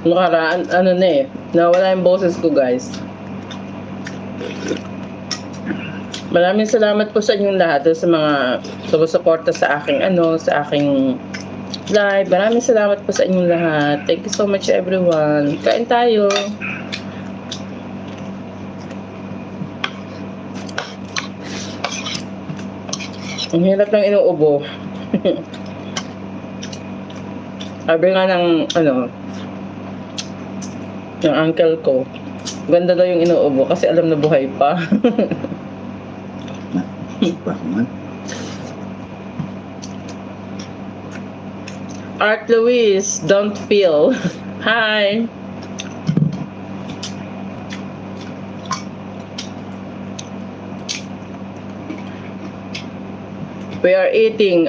Nakaraan, ano na eh, nawala yung boses ko guys. Maraming salamat po sa inyong lahat sa mga sumusuporta sa aking sa aking live. Maraming salamat po sa inyong lahat. Thank you so much everyone. Kain tayo. Ang hirap ng inuubo. Sabi nga ng ng uncle ko, ganda daw yung inuubo kasi alam na buhay pa. Art Luis, don't feel. Hi. We are eating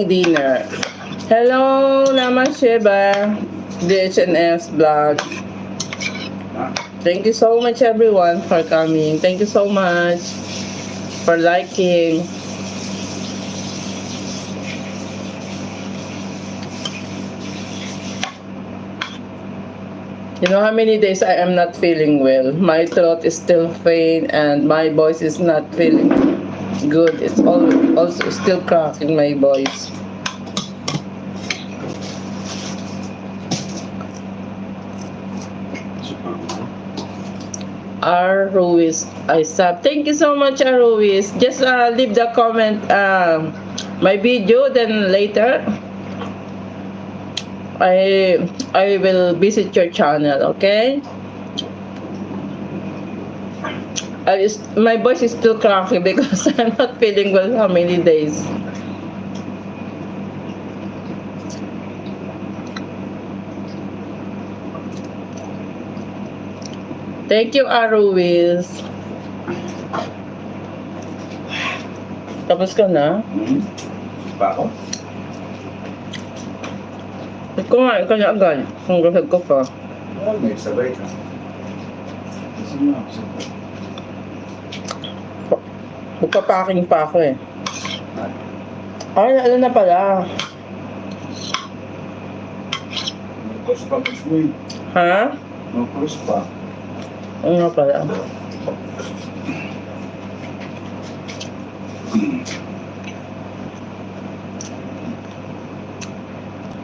dinner. Hello, Naman Sheba, DHNS vlog. Thank you so much everyone for coming. Thank you so much for liking. You know how many days I am not feeling well. My throat is still faint and my voice is not feeling good. It's also still cracking my voice. R. Ruiz, I sub. Thank you so much, R. Ruiz. Just leave the comment my video, then later I will visit your channel, okay? My voice is still cracky because I'm not feeling well how many days. Thank you, Aruiz. Tapos ka na? Pa ako? Kumain ka na agad. Kung gasag ko pa. May sabay ka. Kasi nga, sabay. Magpapacking pa ako eh. Ay, ano na pala? Mag-cross pa gusto mo eh. Ha? Mag-cross pa. Ano na pala?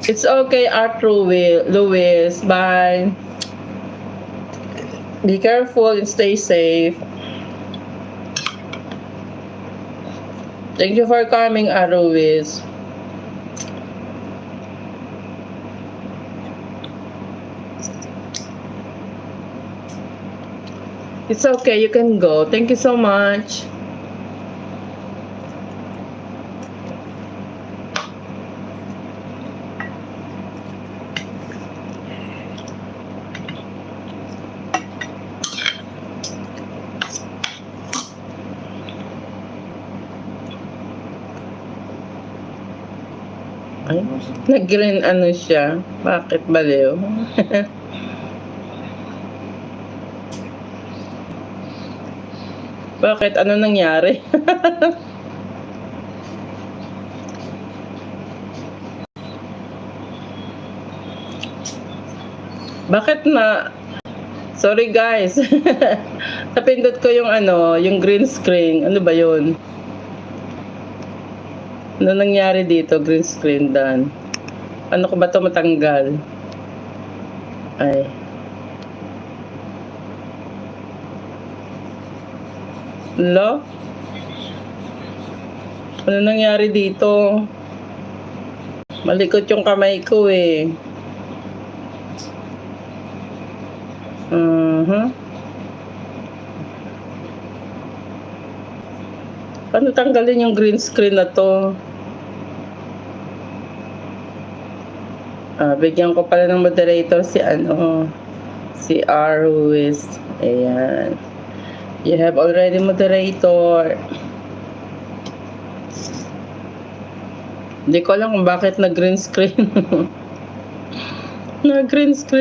It's okay, Art Louis. Bye. Be careful and stay safe. Thank you for coming, Art Louis. It's okay, you can go. Thank you so much. Ay, nag-green ano siya. Bakit baliw? Bakit? Ano nangyari? Bakit na? Sorry guys. Napindot ko yung yung green screen. Ano ba yun? Ano nangyari dito? Green screen done. Ano ko ba ito matanggal? Ay. Lo? Ano nangyari dito? Malikot yung kamay ko eh. Paano tanggalin yung green screen na to? Bigyan ko pala ng moderator si si R. Ruiz. Ayan. You have already moderator. Hindi ko alam kung bakit na green screen. Na green screen.